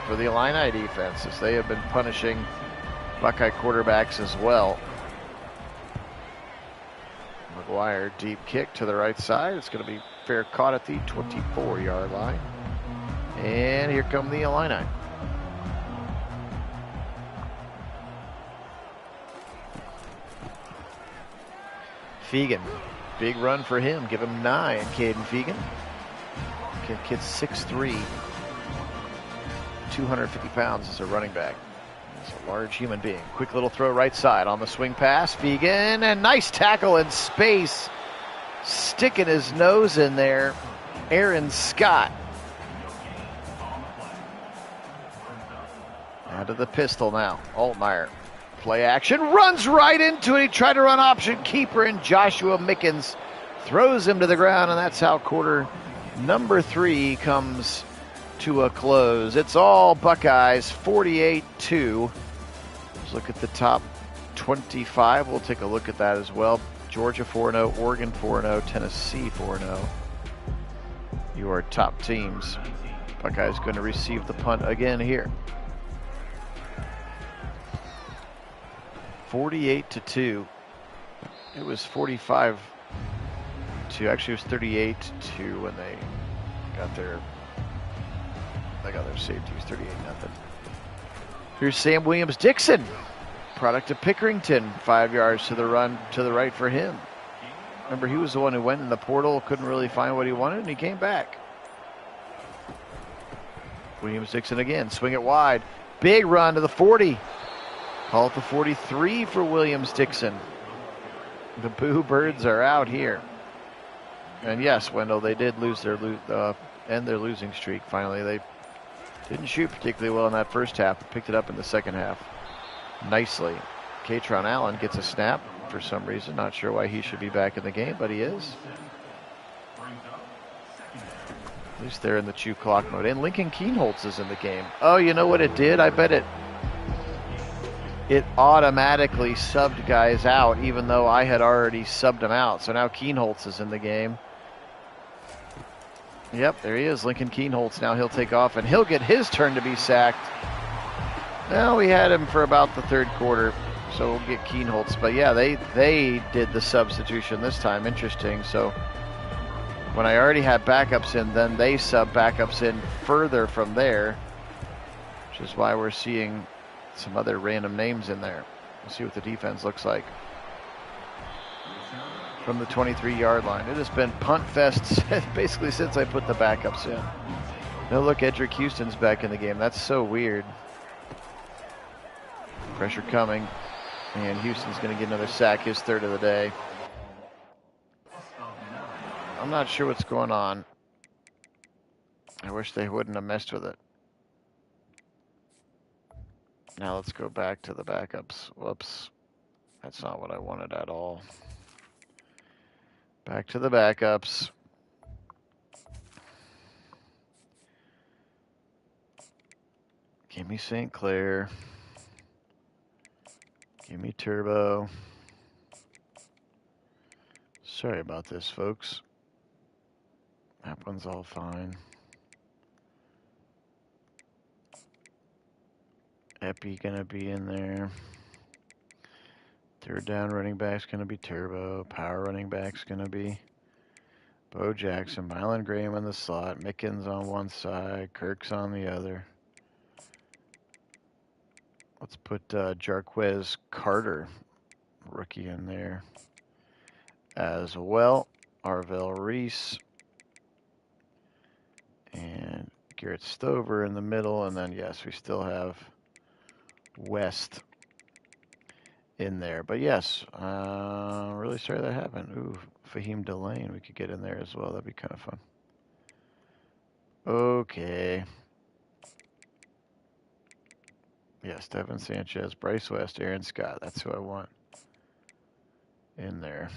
for the Illini defense as they have been punishing Buckeye quarterbacks as well. McGuire, deep kick to the right side. It's going to be fair caught at the 24-yard line. And here come the Illini. Fegan, big run for him. Give him 9, Caden Fegan. Kid's 6'3", 250 pounds as a running back. He's a large human being. Quick little throw right side on the swing pass. Fegan, and nice tackle in space. Sticking his nose in there. Aaron Scott. Out of the pistol now. Altmaier. Play action, runs right into it. He tried to run option keeper, and Joshua Mickens throws him to the ground, and that's how quarter number 3 comes to a close. It's all Buckeyes, 48-2. Let's look at the top 25. We'll take a look at that as well. Georgia 4-0, Oregon 4-0, Tennessee 4-0. Your top teams. Buckeyes going to receive the punt again here. 48-2. It was 45-2. Actually, it was 38-2 when they got their safeties. 38-0. Here's Sam Williams-Dixon, product of Pickerington. 5 yards to the run to the right for him. Remember, he was the one who went in the portal, couldn't really find what he wanted, and he came back. Williams-Dixon again, swing it wide. Big run to the 40. Call it the 43 for Williams-Dixon. The Boo Birds are out here. And yes, Wendell, they did lose their end their losing streak. Finally, they didn't shoot particularly well in that first half, but picked it up in the second half nicely. Katron Allen gets a snap for some reason. Not sure why he should be back in the game, but he is. At least they're in the chew clock mode. And Lincoln Keenholz is in the game. Oh, you know what it did? I bet it automatically subbed guys out, even though I had already subbed them out. So now Keenholz is in the game. Yep, there he is, Lincoln Keenholz. Now he'll take off, and he'll get his turn to be sacked. Well, we had him for about the third quarter, so we'll get Keenholz. But yeah, they did the substitution this time. Interesting. So when I already had backups in, then they sub backups in further from there, which is why we're seeing some other random names in there. We'll see what the defense looks like from the 23-yard line. It has been punt fest basically since I put the backups in. No, look, Edric Houston's back in the game. That's so weird. Pressure coming, and Houston's going to get another sack, his third of the day. I'm not sure what's going on. I wish they wouldn't have messed with it. Now let's go back to the backups. Whoops. That's not what I wanted at all. Back to the backups. Give me St. Clair. Give me Turbo. Sorry about this, folks. That one's all fine. Epi gonna be in there. Third down running back's gonna be Turbo. Power running back's gonna be Bo Jackson. Mylan Graham in the slot. Mickens on one side. Kirk's on the other. Let's put Jarquez Carter, rookie, in there as well. Arvell Reese. And Garrett Stover in the middle. And then, yes, we still have West in there. But yes, really sorry that happened. Ooh, Fahim Delane, we could get in there as well. That'd be kind of fun. Okay. Yes, Devin Sanchez, Bryce West, Aaron Scott. That's who I want in there.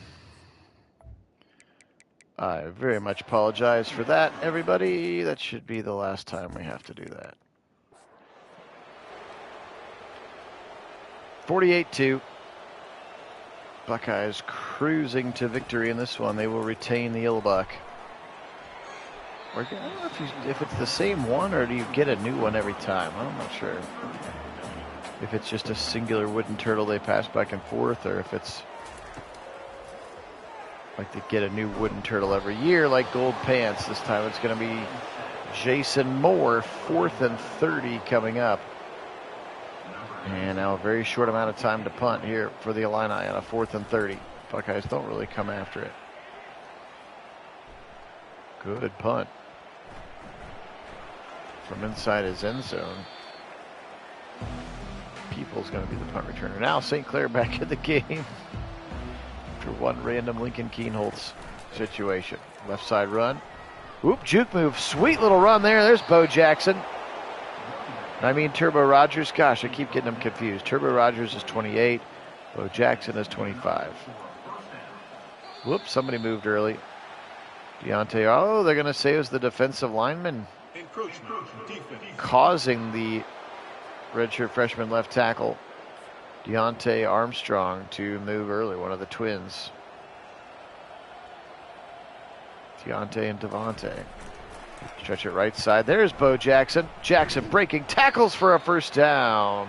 I very much apologize for that, everybody. That should be the last time we have to do that. 48-2. Buckeyes cruising to victory in this one. They will retain the Illbuck. I don't know if it's the same one or do you get a new one every time. I'm not sure. If it's just a singular wooden turtle they pass back and forth, or if it's like they get a new wooden turtle every year like Gold Pants. This time it's going to be Jason Moore, 4th and 30 coming up. And now a very short amount of time to punt here for the Illini on a 4th and 30. Buckeyes don't really come after it. Good punt from inside his end zone. People's going to be the punt returner. Now St. Clair back in the game after one random Lincoln Keenholz situation. Left side run. Whoop, juke move. Sweet little run there. There's Bo Jackson. I mean Turbo Rogers. Gosh, I keep getting them confused. Turbo Rogers is 28. Bo Jackson is 25. Whoops, somebody moved early. Deontay, oh, they're going to say it was the defensive lineman causing the redshirt freshman left tackle, Deontay Armstrong, to move early, one of the twins. Deontay and Devontae. Stretch it right side. There's Bo Jackson. Jackson breaking tackles for a first down.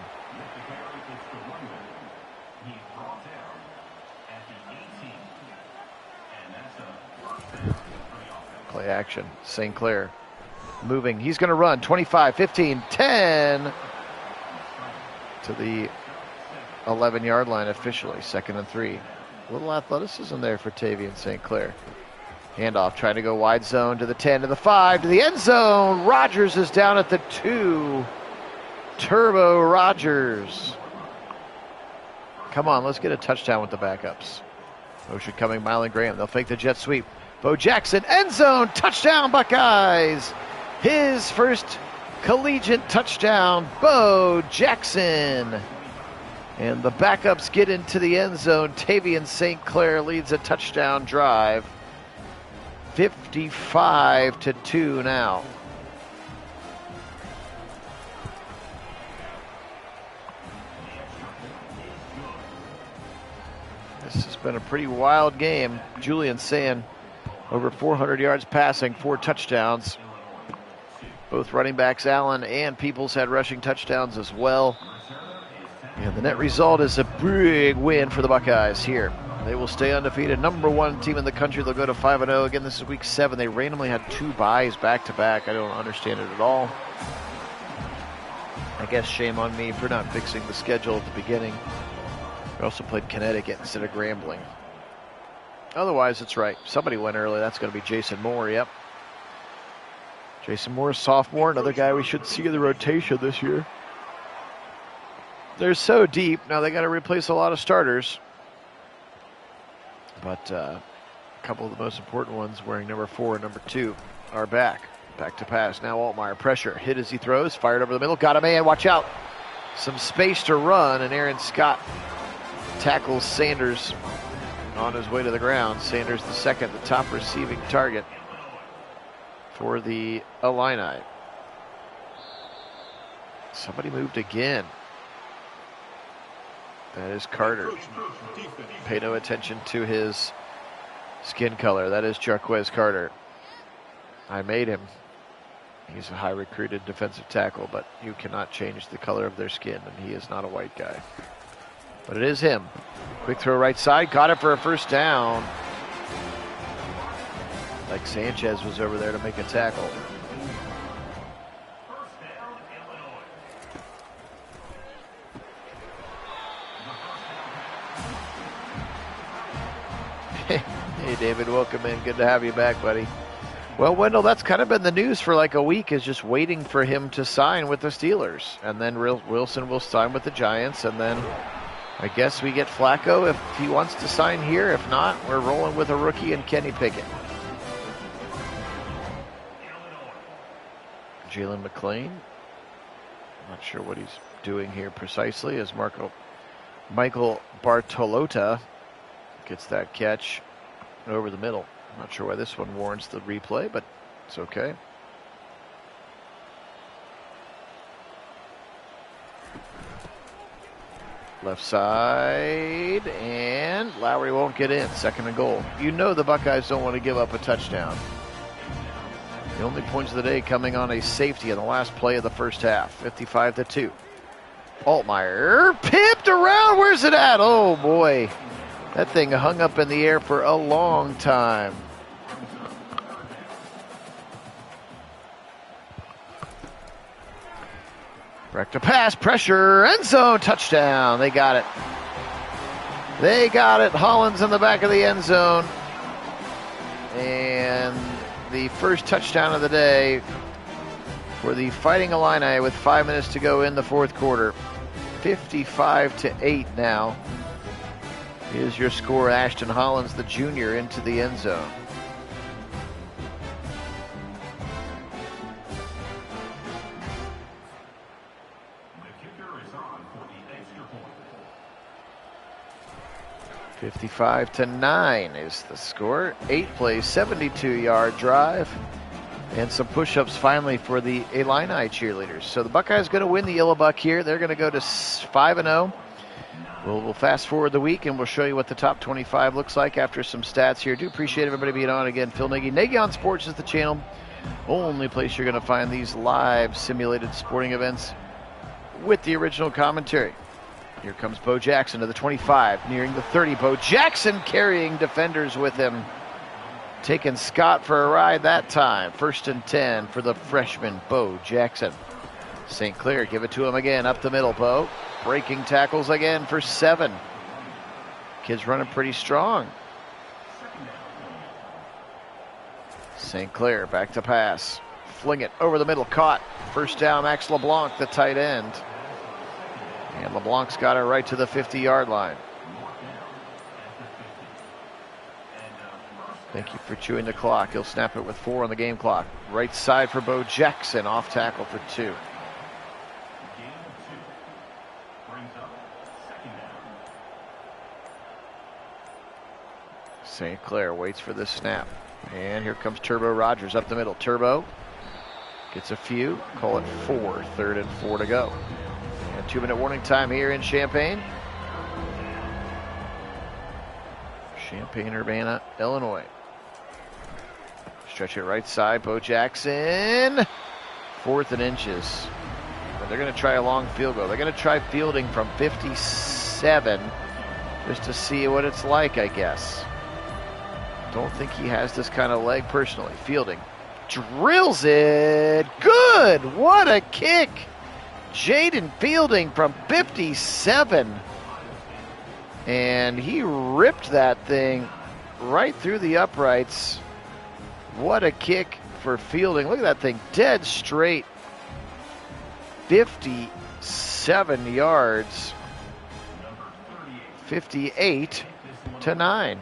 Play action. St. Clair moving. He's going to run. 25, 15, 10 to the 11-yard line officially. 2nd and 3. A little athleticism there for Tavian St. Clair. Handoff, trying to go wide zone to the 10, to the 5, to the end zone. Rogers is down at the 2. Turbo Rogers. Come on, let's get a touchdown with the backups. Motion coming, Mylan Graham. They'll fake the jet sweep. Bo Jackson, end zone, touchdown Buckeyes. His first collegiate touchdown, Bo Jackson. And the backups get into the end zone. Tavian St. Clair leads a touchdown drive. 55-2 now. This has been a pretty wild game. Julian Sand, over 400 yards passing, 4 touchdowns. Both running backs, Allen and Peoples, had rushing touchdowns as well. And the net result is a big win for the Buckeyes here. They will stay undefeated. Number 1 team in the country. They'll go to 5-0. Again, this is week 7. They randomly had 2 byes back-to-back. I don't understand it at all. I guess shame on me for not fixing the schedule at the beginning. We also played Connecticut instead of Grambling. Otherwise, it's right. Somebody went early. That's going to be Jason Moore, yep. Jason Moore, sophomore. Another guy we should see in the rotation this year. They're so deep. Now they got to replace a lot of starters. But a couple of the most important ones, wearing number 4 and number 2, are back. Back to pass. Now Altmaier, pressure. Hit as he throws. Fired over the middle. Got a man. Watch out. Some space to run. And Aaron Scott tackles Sanders on his way to the ground. Sanders the second, the top receiving target for the Illini. Somebody moved again. That is Carter. Pay no attention to his skin color. That is Jarquez Carter. I made him. He's a high recruited defensive tackle, but you cannot change the color of their skin, and he is not a white guy. But it is him. Quick throw right side, got it for a first down. Like Sanchez was over there to make a tackle. Hey David, welcome in. Good to have you back, buddy. Well, Wendell, that's kind of been the news for like a week, is just waiting for him to sign with the Steelers. And then Wilson will sign with the Giants, and then I guess we get Flacco if he wants to sign here. If not, we're rolling with a rookie and Kenny Pickett. Jalen McClain. Not sure what he's doing here precisely as Michael Bartolota gets that catch over the middle. Not sure why this one warrants the replay, but it's okay. Left side, and Lowry won't get in. Second and goal. You know the Buckeyes don't want to give up a touchdown. The only points of the day coming on a safety in the last play of the first half. 55-2. Altmaier pipped around. Where's it at? Oh boy. That thing hung up in the air for a long time. Back to pass, pressure, end zone, touchdown. They got it. They got it. Hollins in the back of the end zone. And the first touchdown of the day for the Fighting Illini with 5 minutes to go in the fourth quarter. 55-8 now. Here's your score. Ashton Hollins, the junior, into the end zone. The kicker is on for the extra point. 55-9 is the score. 8 plays, 72-yard drive, and some push-ups finally for the Illini cheerleaders. So the Buckeyes going to win the Illabuck here. They're going to go to 5-0. We'll fast forward the week, and we'll show you what the top 25 looks like after some stats here. Do appreciate everybody being on. Again, Phil Nagy. Nagy on Sports is the channel. Only place you're going to find these live simulated sporting events with the original commentary. Here comes Bo Jackson to the 25, nearing the 30. Bo Jackson carrying defenders with him. Taking Scott for a ride that time. 1st and 10 for the freshman, Bo Jackson. St. Clair, give it to him again, up the middle, Bo. Breaking tackles again for 7. Kids running pretty strong. St. Clair back to pass. Fling it over the middle, caught. First down, Max LeBlanc, the tight end. And LeBlanc's got it right to the 50-yard line. Thank you for chewing the clock. He'll snap it with 4 on the game clock. Right side for Bo Jackson, off tackle for 2. St. Clair waits for the snap. And here comes Turbo Rogers up the middle. Turbo gets a few. Call it 4. 3rd and 4 to go. And 2-minute warning time here in Champaign. Champaign-Urbana, Illinois. Stretch it right side. Bo Jackson. 4th and inches. And they're going to try a long field goal. They're going to try fielding from 57 just to see what it's like, I guess. Don't think he has this kind of leg personally. Fielding. Drills it. Good. What a kick. Jaden Fielding from 57. And he ripped that thing right through the uprights. What a kick for Fielding. Look at that thing. Dead straight. 57 yards. 58-9.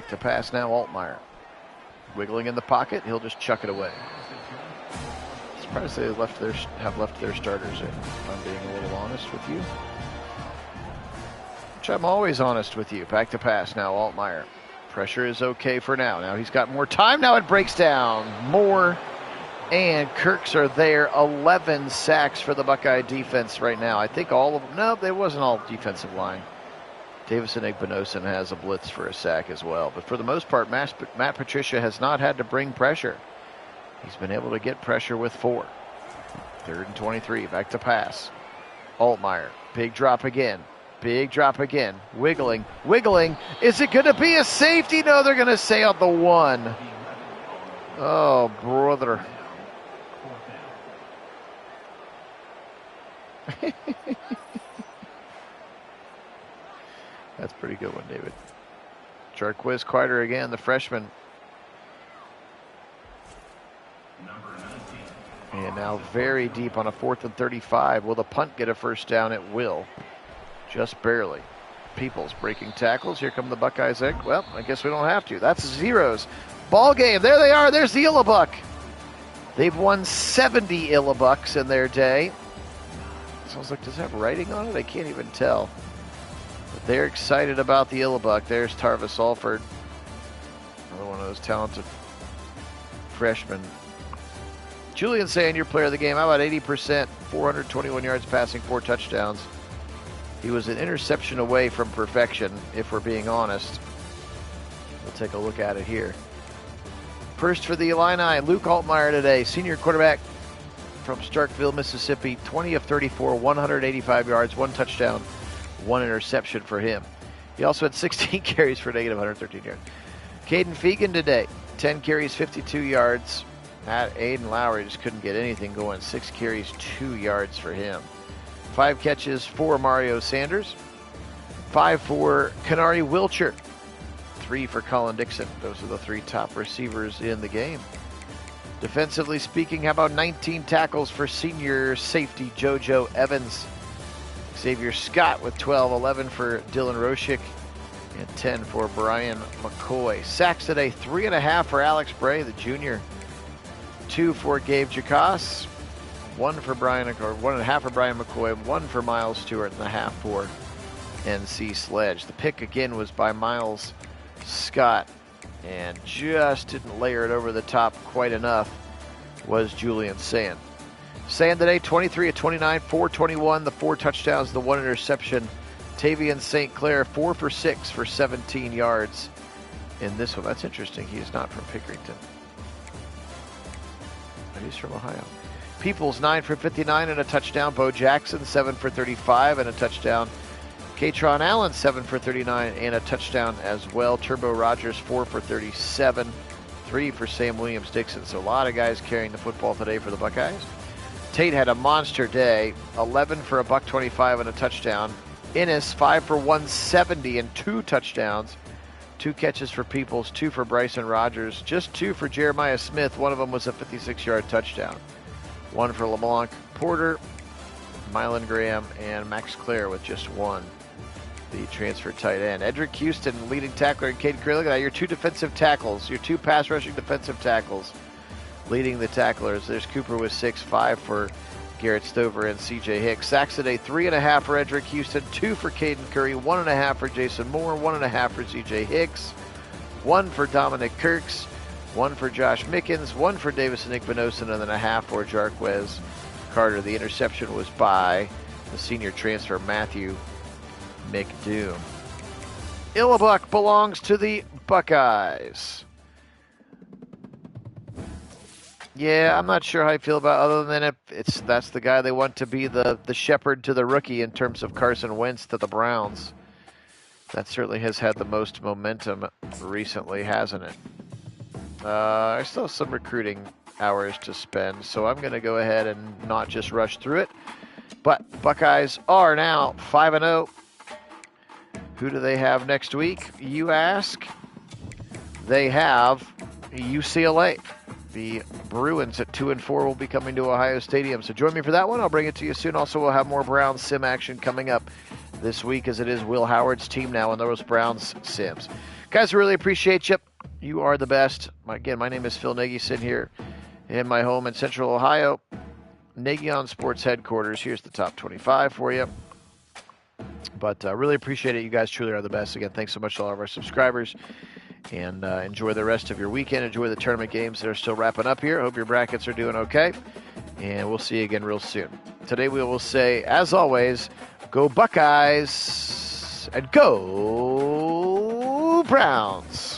to pass now, Altmaier. Wiggling in the pocket, he'll just chuck it away. Surprised they have left their starters in, if I'm being a little honest with you. Which I'm always honest with you. Back to pass now, Altmaier. Pressure is okay for now. Now he's got more time. Now it breaks down. Moore and Kirks are there. 11 sacks for the Buckeye defense right now. I think all of them. No, they wasn't all defensive line. Davison Igbinosun has a blitz for a sack as well. But for the most part, Matt Patricia has not had to bring pressure. He's been able to get pressure with 4. 3rd and 23. Back to pass. Altmaier. Big drop again. Big drop again. Wiggling. Wiggling. Is it going to be a safety? No, they're going to say on the 1. Oh, brother. That's a pretty good one, David. Jarquez Carter again, the freshman. And now very deep on a 4th and 35. Will the punt get a first down? It will. Just barely. Peoples breaking tackles. Here come the Buckeyes. Well, I guess we don't have to. That's zeros. Ball game. There they are. There's the Illabuck. They've won 70 Illabucks in their day. Sounds like, does it have writing on it? I can't even tell. But they're excited about the Illabuck. There's Tarvis Alford. Another one of those talented freshmen. Julian Sand, your player of the game. How about 80%? 421 yards passing, 4 touchdowns. He was an interception away from perfection, if we're being honest. We'll take a look at it here. First for the Illini, Luke Altmaier today, senior quarterback from Starkville, Mississippi. 20 of 34, 185 yards, 1 touchdown, 1 interception for him. He also had 16 carries for negative 113 yards. Caden Fegan today, 10 carries, 52 yards. Aiden Lowry just couldn't get anything going. 6 carries, 2 yards for him. 5 catches for Mario Sanders. 5 for Kanari Wilcher. 3 for Colin Dixon. Those are the 3 top receivers in the game. Defensively speaking, how about 19 tackles for senior safety JoJo Evans. Xavier Scott with 12, 11 for Dylan Roschick, and 10 for Brian McCoy. Sacks today, 3.5 for Alex Bray, the junior. 2 for Gabe Jacas, 1 for 1.5 for Brian McCoy, 1 for Miles Stewart, and 0.5 for NC Sledge. The pick again was by Miles Scott, and just didn't layer it over the top quite enough was Julian Sand. Sand today, 23 of 29, 421, the 4 touchdowns, the 1 interception. Tavian St. Clair, 4 for 6 for 17 yards in this one. That's interesting. He is not from Pickerington. He's from Ohio. Peoples, 9 for 59 and a touchdown. Bo Jackson, 7 for 35 and a touchdown. Katron Allen, 7 for 39 and a touchdown as well. Turbo Rogers, 4 for 37. 3 for Sam Williams-Dixon. So a lot of guys carrying the football today for the Buckeyes. Tate had a monster day. 11 for $125 and a touchdown. Innes, 5 for 170 and 2 touchdowns. 2 catches for Peoples, 2 for Bryson Rogers, just 2 for Jeremiah Smith. One of them was a 56-yard touchdown. 1 for LeBlanc Porter, Mylan Graham, and Max Clare with just 1. The transfer tight end. Edric Houston, leading tackler, and Caden Curley. Look at that, your 2 defensive tackles, your 2 pass rushing defensive tackles, leading the tacklers. There's Cooper with 6, 5 for Garrett Stover and C.J. Hicks. Sacks today, 3.5 for Edric Houston, 2 for Caden Curry, 1.5 for Jason Moore, 1.5 for C.J. Hicks, 1 for Dominic Kirks, 1 for Josh Mickens, 1 for Davison Igbinosun, and then 0.5 for Jarquez Carter. The interception was by the senior transfer, Matthew McDoom. Illabuck belongs to the Buckeyes. Yeah, I'm not sure how I feel about other than that's the guy they want to be the shepherd to the rookie in terms of Carson Wentz to the Browns. That certainly has had the most momentum recently, hasn't it? I still have some recruiting hours to spend, so I'm going to go ahead and not just rush through it. But Buckeyes are now 5-0. Who do they have next week, you ask? They have UCLA. The Bruins at 2-4 will be coming to Ohio Stadium. So join me for that one. I'll bring it to you soon. Also, we'll have more Browns sim action coming up this week, as it is Will Howard's team now in those Browns sims. Guys, I really appreciate you. You are the best. Again, my name is Phil Nagy, sitting here in my home in Central Ohio. Nagy on Sports headquarters. Here's the top 25 for you. But really appreciate it. You guys truly are the best. Again, thanks so much to all of our subscribers. And enjoy the rest of your weekend. Enjoy the tournament games that are still wrapping up here. Hope your brackets are doing okay. And we'll see you again real soon. Today we will say, as always, go Buckeyes and go Browns.